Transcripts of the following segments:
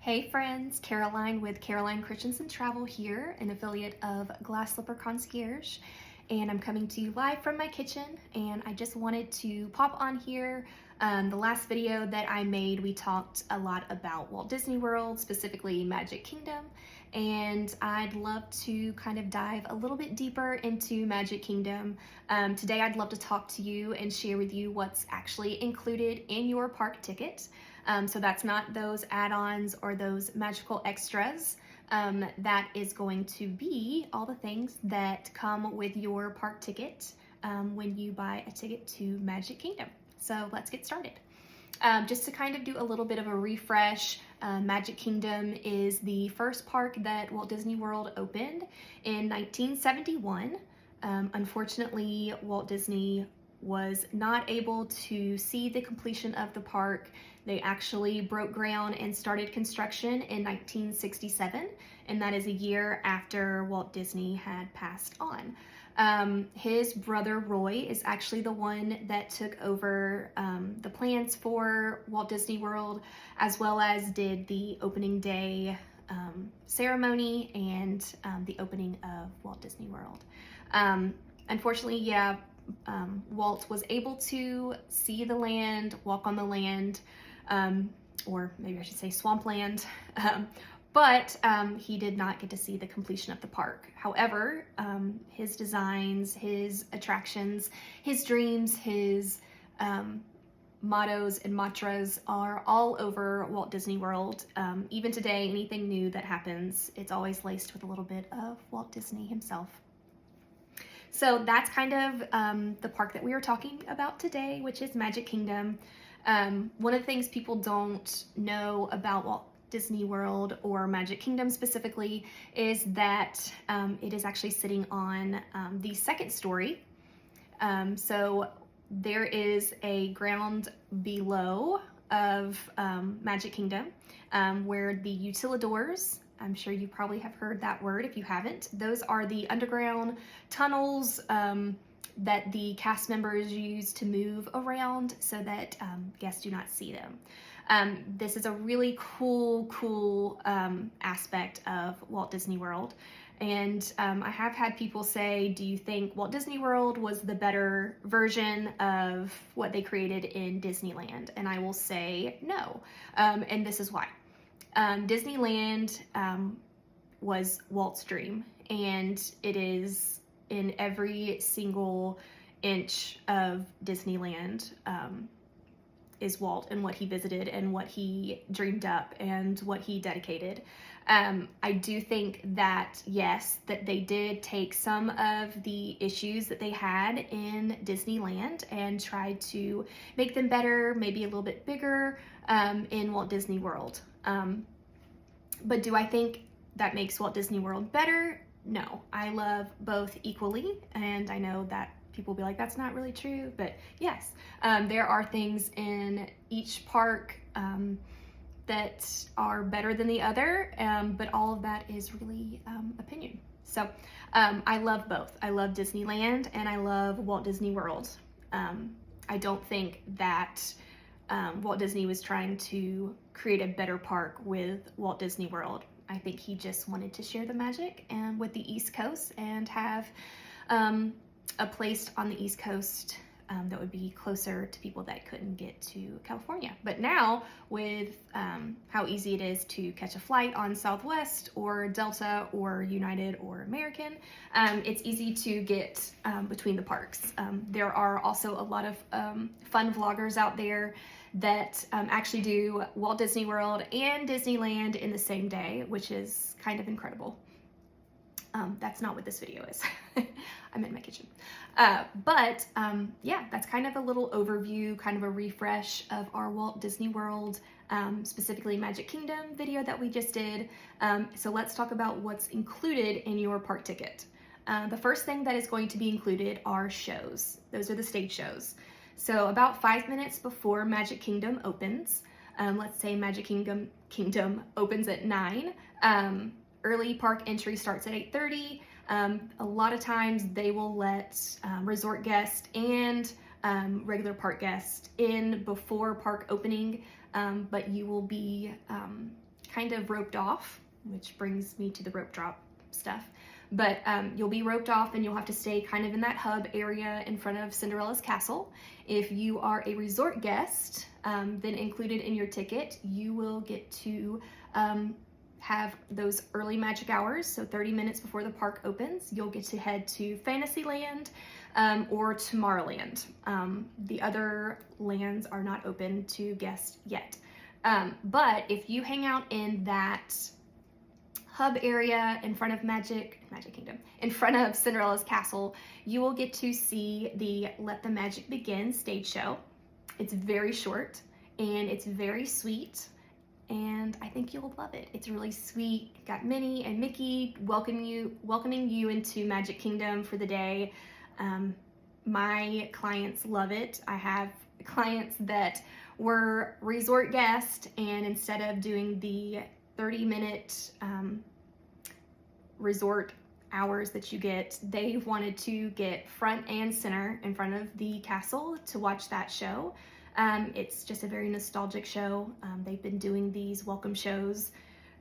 Hey friends, Caroline with Caroline Christiansen Travel here, an affiliate of Glass Slipper Concierge, and I'm coming to you live from my kitchen, and I just wanted to pop on here. The last video that I made, we talked a lot about Walt Disney World, specifically Magic Kingdom, and I'd love to kind of dive a little bit deeper into Magic Kingdom. Today I'd love to talk to you and share with you what's actually included in your park ticket. So that's not those add-ons or those magical extras. That is going to be all the things that come with your park ticket when you buy a ticket to Magic Kingdom. So let's get started. Just to kind of do a little bit of a refresh, Magic Kingdom is the first park that Walt Disney World opened in 1971. Unfortunately, Walt Disney was not able to see the completion of the park. They actually broke ground and started construction in 1967, and that is a year after Walt Disney had passed on. His brother Roy is actually the one that took over the plans for Walt Disney World, as well as did the opening day ceremony and the opening of Walt Disney World. Unfortunately, Walt was able to see the land, walk on the land, or maybe I should say swampland, but he did not get to see the completion of the park. However, his designs, his attractions, his dreams, his mottos and mantras are all over Walt Disney World. Even today, anything new that happens, it's always laced with a little bit of Walt Disney himself. So that's kind of the park that we are talking about today, which is Magic Kingdom. One of the things people don't know about Walt Disney World or Magic Kingdom specifically is that it is actually sitting on the second story. So there is a ground below of Magic Kingdom where the utilidors, I'm sure you probably have heard that word if you haven't. Those are the underground tunnels that the cast members use to move around so that guests do not see them. This is a really cool aspect of Walt Disney World. And I have had people say, do you think Walt Disney World was the better version of what they created in Disneyland? And I will say no, and this is why. Disneyland was Walt's dream, and it is in every single inch of Disneyland is Walt and what he visited and what he dreamed up and what he dedicated. I do think that, yes, that they did take some of the issues that they had in Disneyland and tried to make them better, maybe a little bit bigger in Walt Disney World. But do I think that makes Walt Disney World better? No, I love both equally, and I know that people will be like, that's not really true, but yes, there are things in each park that are better than the other, but all of that is really opinion. So I love both. I love Disneyland and I love Walt Disney World. I don't think that Walt Disney was trying to create a better park with Walt Disney World. I think he just wanted to share the magic and with the East Coast and have a place on the East Coast that would be closer to people that couldn't get to California. But now with how easy it is to catch a flight on Southwest or Delta or United or American, it's easy to get between the parks. There are also a lot of fun vloggers out there that actually do Walt Disney World and Disneyland in the same day, which is kind of incredible. That's not what this video is. I'm in my kitchen. Yeah, that's kind of a little overview, kind of a refresh of our Walt Disney World, specifically Magic Kingdom video that we just did. So let's talk about what's included in your park ticket. The first thing that is going to be included are shows. Those are the stage shows. So about 5 minutes before Magic Kingdom opens, let's say Magic Kingdom opens at 9, early park entry starts at 8:30. A lot of times they will let resort guests and regular park guests in before park opening, but you will be kind of roped off, which brings me to the rope drop stuff. But you'll be roped off and you'll have to stay kind of in that hub area in front of Cinderella's castle. If you are a resort guest, then included in your ticket, you will get to have those early magic hours. So 30 minutes before the park opens, you'll get to head to Fantasyland or Tomorrowland. The other lands are not open to guests yet. But if you hang out in that hub area in front of Magic Kingdom, in front of Cinderella's castle, you will get to see the Let the Magic Begin stage show. It's very short and it's very sweet, and I think you'll love it. It's really sweet. Got Minnie and Mickey welcoming you into Magic Kingdom for the day. My clients love it. I have clients that were resort guests, and instead of doing the 30-minute resort hours that you get, they wanted to get front and center in front of the castle to watch that show. It's just a very nostalgic show. They've been doing these welcome shows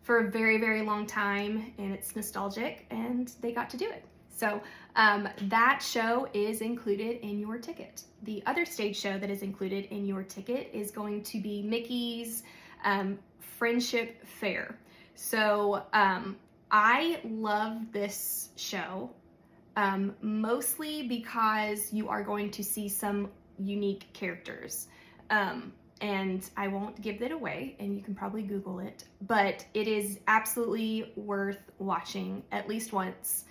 for a very, very long time, and it's nostalgic, and they got to do it. So that show is included in your ticket. The other stage show that is included in your ticket is going to be Mickey's Friendship Fair. So I love this show mostly because you are going to see some unique characters. And I won't give it away, and you can probably Google it, but it is absolutely worth watching at least once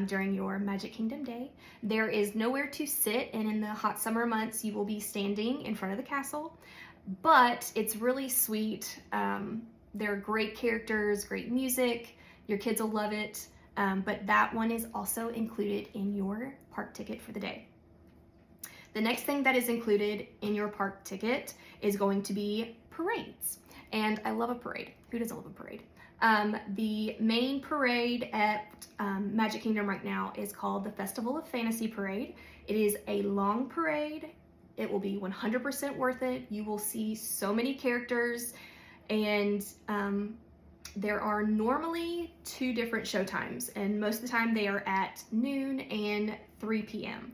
during your Magic Kingdom day. There is nowhere to sit, and in the hot summer months, you will be standing in front of the castle, but it's really sweet. There are great characters, great music. Your kids will love it, but that one is also included in your park ticket for the day. The next thing that is included in your park ticket is going to be parades. And I love a parade. Who doesn't love a parade? The main parade at Magic Kingdom right now is called the Festival of Fantasy Parade. It is a long parade. It will be 100% worth it. You will see so many characters, and there are normally 2 different show times, and most of the time they are at noon and 3 p.m.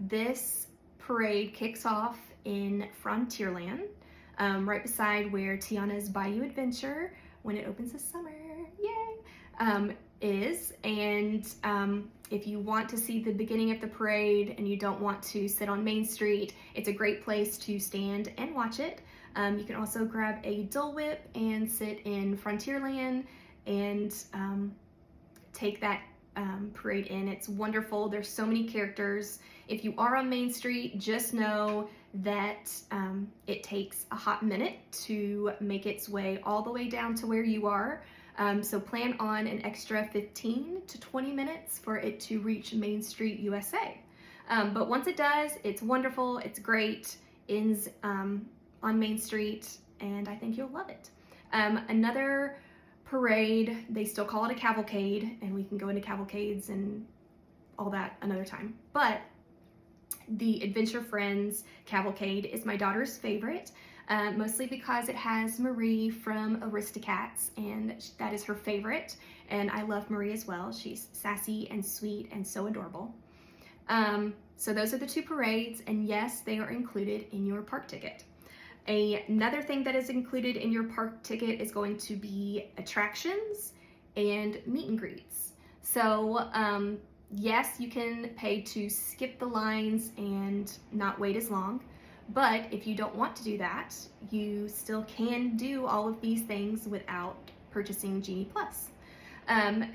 This parade kicks off in Frontierland, right beside where Tiana's Bayou Adventure, when it opens this summer, yay, is. And if you want to see the beginning of the parade and you don't want to sit on Main Street, it's a great place to stand and watch it. You can also grab a Dole Whip and sit in Frontierland and take that parade in. It's wonderful. There's so many characters. If you are on Main Street, just know that it takes a hot minute to make its way all the way down to where you are. So plan on an extra 15 to 20 minutes for it to reach Main Street, USA. But once it does, it's wonderful. It's great. Ends on Main Street, and I think you'll love it. Another parade, they still call it a cavalcade, and we can go into cavalcades and all that another time. But the Adventure Friends Cavalcade is my daughter's favorite, mostly because it has Marie from Aristocats, and that is her favorite, and I love Marie as well. She's sassy and sweet and so adorable. So those are the 2 parades, and yes, they are included in your park ticket. Another thing that is included in your park ticket is going to be attractions and meet and greets. So yes, you can pay to skip the lines and not wait as long, but if you don't want to do that, you still can do all of these things without purchasing Genie Plus.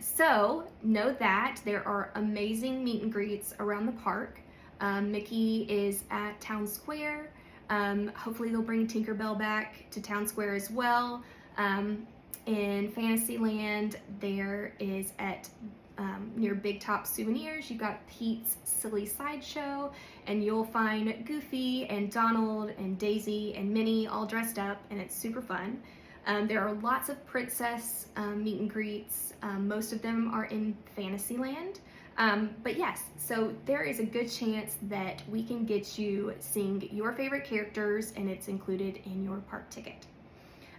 So know that there are amazing meet and greets around the park. Mickey is at Town Square. Hopefully they'll bring Tinkerbell back to Town Square as well. In Fantasyland, there is at near Big Top Souvenirs, you've got Pete's Silly Sideshow, and you'll find Goofy and Donald and Daisy and Minnie all dressed up, and it's super fun. There are lots of princess meet and greets. Most of them are in Fantasyland. But yes, so there is a good chance that we can get you seeing your favorite characters, and it's included in your park ticket.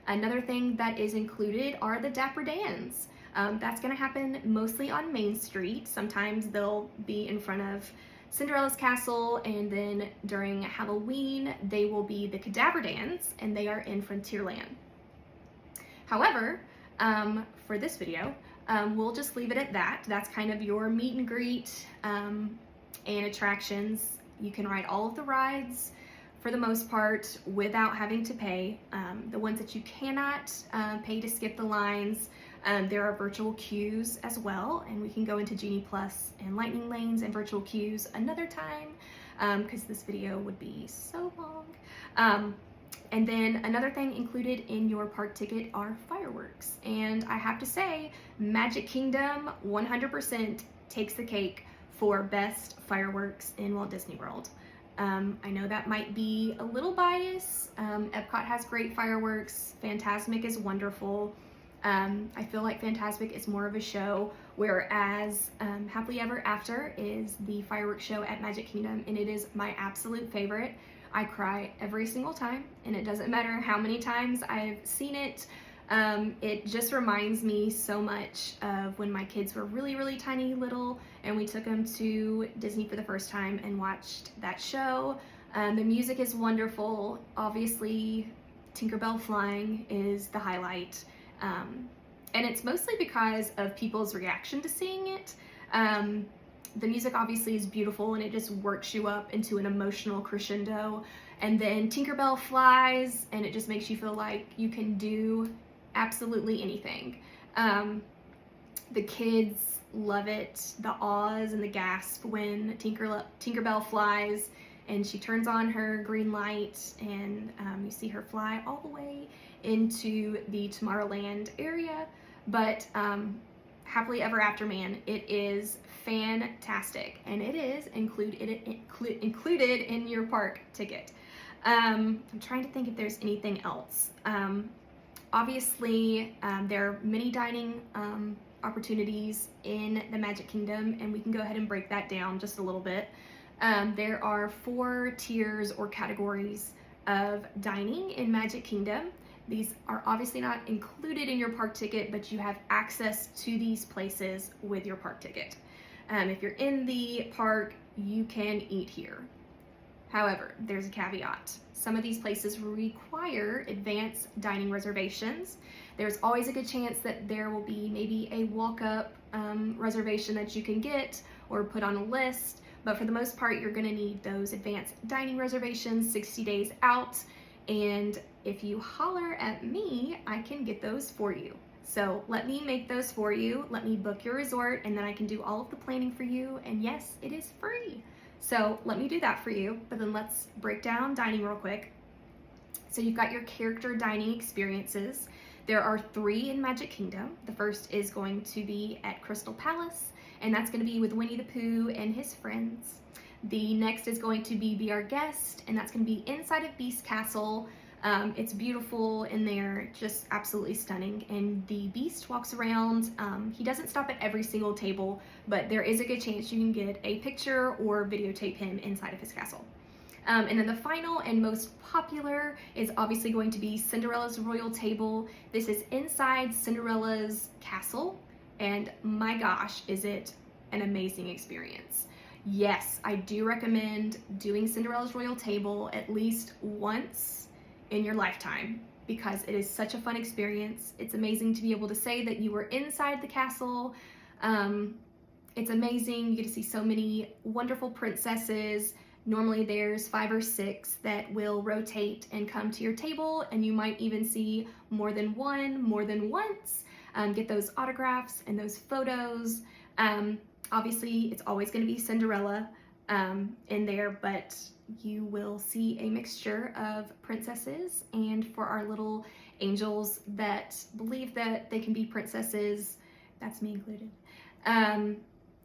Another thing that is included are the Dapper Dans. That's going to happen mostly on Main Street. Sometimes they'll be in front of Cinderella's castle, and then during Halloween they will be the Cadaver Dans, and they are in Frontierland. However, for this video, we'll just leave it at that. That's kind of your meet and greet and attractions. You can ride all of the rides for the most part without having to pay. The ones that you cannot pay to skip the lines, there are virtual queues as well, and we can go into Genie Plus and Lightning Lanes and virtual queues another time because this video would be so long. And then another thing included in your park ticket are fireworks. And I have to say, Magic Kingdom 100% takes the cake for best fireworks in Walt Disney World. I know that might be a little biased. Epcot has great fireworks. Fantasmic is wonderful. I feel like Fantasmic is more of a show, whereas Happily Ever After is the fireworks show at Magic Kingdom, and it is my absolute favorite. I cry every single time, and it doesn't matter how many times I've seen it. It just reminds me so much of when my kids were really, really tiny little, and we took them to Disney for the first time and watched that show. The music is wonderful. Obviously, Tinkerbell flying is the highlight. And it's mostly because of people's reaction to seeing it. The music obviously is beautiful, and it just works you up into an emotional crescendo. And then Tinkerbell flies, and it just makes you feel like you can do absolutely anything. The kids love it, the ahs and the gasp when Tinkerbell flies and she turns on her green light, and you see her fly all the way into the Tomorrowland area. But Happily Ever After, man, it is fantastic, and it is included in your park ticket. I'm trying to think if there's anything else. Obviously, there are many dining opportunities in the Magic Kingdom, and we can go ahead and break that down just a little bit. There are 4 tiers or categories of dining in Magic Kingdom. These are obviously not included in your park ticket, but you have access to these places with your park ticket. If you're in the park, you can eat here. However, there's a caveat. Some of these places require advanced dining reservations. There's always a good chance that there will be maybe a walk-up reservation that you can get or put on a list, but for the most part, you're gonna need those advanced dining reservations 60 days out, and if you holler at me, I can get those for you. So let me make those for you. Let me book your resort, and then I can do all of the planning for you. And yes, it is free. So let me do that for you. But then let's break down dining real quick. So you've got your character dining experiences. There are 3 in Magic Kingdom. The first is going to be at Crystal Palace, and that's going to be with Winnie the Pooh and his friends. The next is going to be Our Guest, and that's going to be inside of Beast Castle. It's beautiful in there, just absolutely stunning. And the Beast walks around. He doesn't stop at every single table, but there is a good chance you can get a picture or videotape him inside of his castle. And then the final and most popular is obviously going to be Cinderella's Royal Table. This is inside Cinderella's castle, and my gosh, is it an amazing experience. Yes, I do recommend doing Cinderella's Royal Table at least once in your lifetime, because it is such a fun experience. It's amazing to be able to say that you were inside the castle. It's amazing. You get to see so many wonderful princesses. Normally there's 5 or 6 that will rotate and come to your table, and you might even see more than one, more than once. Get those autographs and those photos. Obviously, it's always going to be Cinderella in there, but you will see a mixture of princesses, and for our little angels that believe that they can be princesses, that's me included.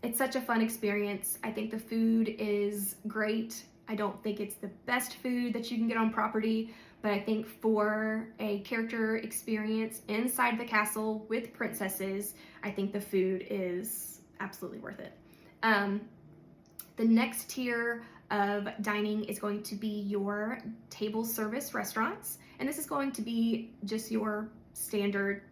It's such a fun experience. I think the food is great. I don't think it's the best food that you can get on property, but I think for a character experience inside the castle with princesses, I think the food is absolutely worth it. The next tier of dining is going to be your table service restaurants, And this is going to be just your standard,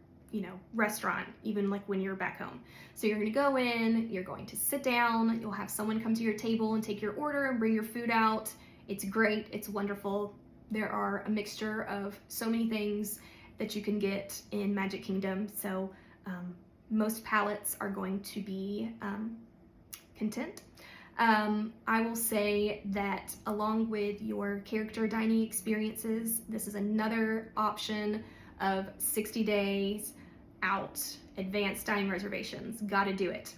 restaurant, even like when you're back home. So you're going to go in, you're going to sit down, you'll have someone come to your table and take your order and bring your food out. It's great, it's wonderful. There are a mixture of so many things that you can get in Magic Kingdom. So most palates are going to be content. I will say that along with your character dining experiences, this is another option of 60 days out, advanced dining reservations. Gotta do it.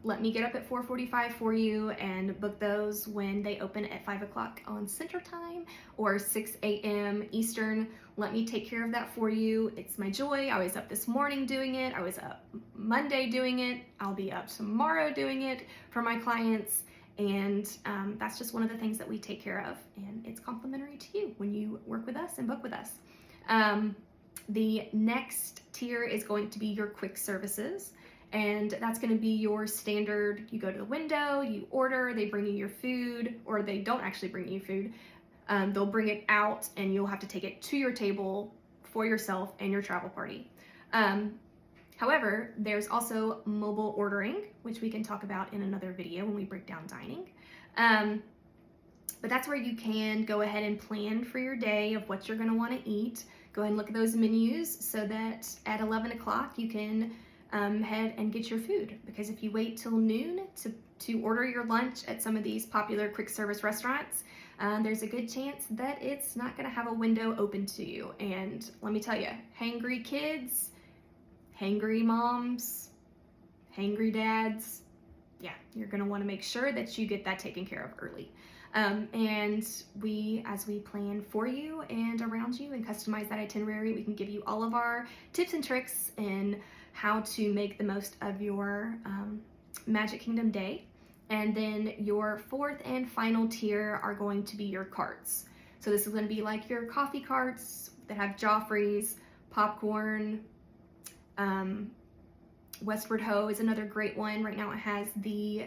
Let me get up at 4:45 for you and book those when they open at 5 o'clock on Central Time or 6 a.m. Eastern. Let me take care of that for you. It's my joy. I was up this morning doing it. I was up Monday doing it. I'll be up tomorrow doing it for my clients. And that's just one of the things that we take care of. And it's complimentary to you when you work with us and book with us. The next tier is going to be your quick services. And that's going to be your standard. You go to the window, you order, they bring you your food, or they don't actually bring you food. They'll bring it out and you'll have to take it to your table for yourself and your travel party. However, there's also mobile ordering, which we can talk about in another video when we break down dining. But that's where you can go ahead and plan for your day of what you're going to want to eat. Go ahead and look at those menus so that at 11 o'clock you can head and get your food. Because if you wait till noon to order your lunch at some of these popular quick service restaurants, there's a good chance that it's not going to have a window open to you. And let me tell you, hangry kids, hangry moms, hangry dads, yeah, you're going to want to make sure that you get that taken care of early. And as we plan for you and around you and customize that itinerary, we can give you all of our tips and tricks in how to make the most of your Magic Kingdom day. And then your fourth and final tier are going to be your carts. So this is going to be like your coffee carts that have Joffrey's, popcorn. Westward Ho is another great one. Right now it has the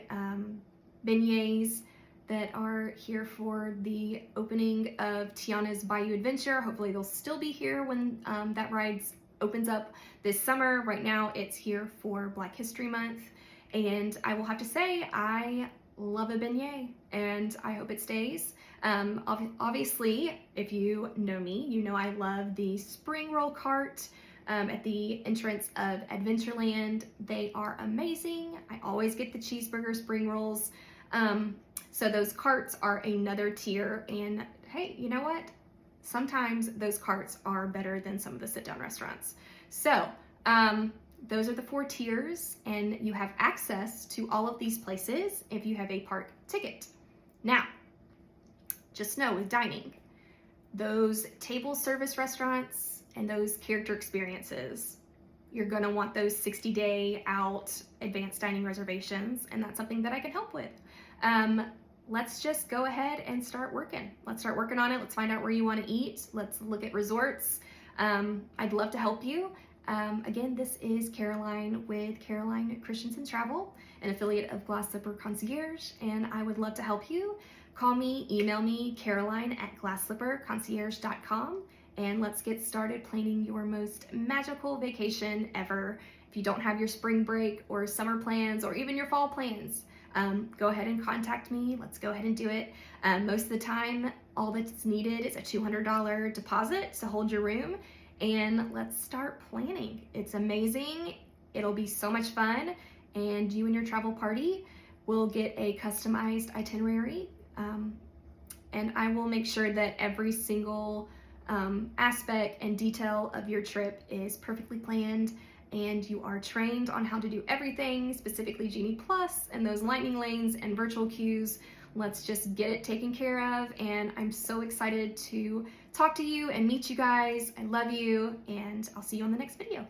beignets that are here for the opening of Tiana's Bayou Adventure. Hopefully they'll still be here when that ride opens up this summer. Right now it's here for Black History Month. And I will have to say, I love a beignet and I hope it stays. Obviously, if you know me, you know I love the spring roll cart at the entrance of Adventureland. They are amazing. I always get the cheeseburger spring rolls. So those carts are another tier, and hey, you know what? Sometimes those carts are better than some of the sit-down restaurants. So those are the 4 tiers, and you have access to all of these places if you have a park ticket. Now, just know with dining, those table service restaurants and those character experiences, you're gonna want those 60-day out advanced dining reservations, and that's something that I can help with. Let's just go ahead and start working. Let's start working on it. Let's find out where you want to eat. Let's look at resorts. I'd love to help you. Again, this is Caroline with Caroline Christiansen Travel, an affiliate of Glass Slipper Concierge, and I would love to help you. Call me, email me, caroline@glasslipperconcierge.com, and let's get started planning your most magical vacation ever. If you don't have your spring break or summer plans or even your fall plans, go ahead and contact me. Let's go ahead and do it. Most of the time, all that's needed is a $200 deposit to hold your room, and let's start planning. It's amazing. It'll be so much fun, and you and your travel party will get a customized itinerary, and I will make sure that every single aspect and detail of your trip is perfectly planned, and you are trained on how to do everything, specifically Genie Plus and those lightning lanes and virtual queues. Let's just get it taken care of, and I'm so excited to talk to you and meet you guys. I love you, and I'll see you on the next video.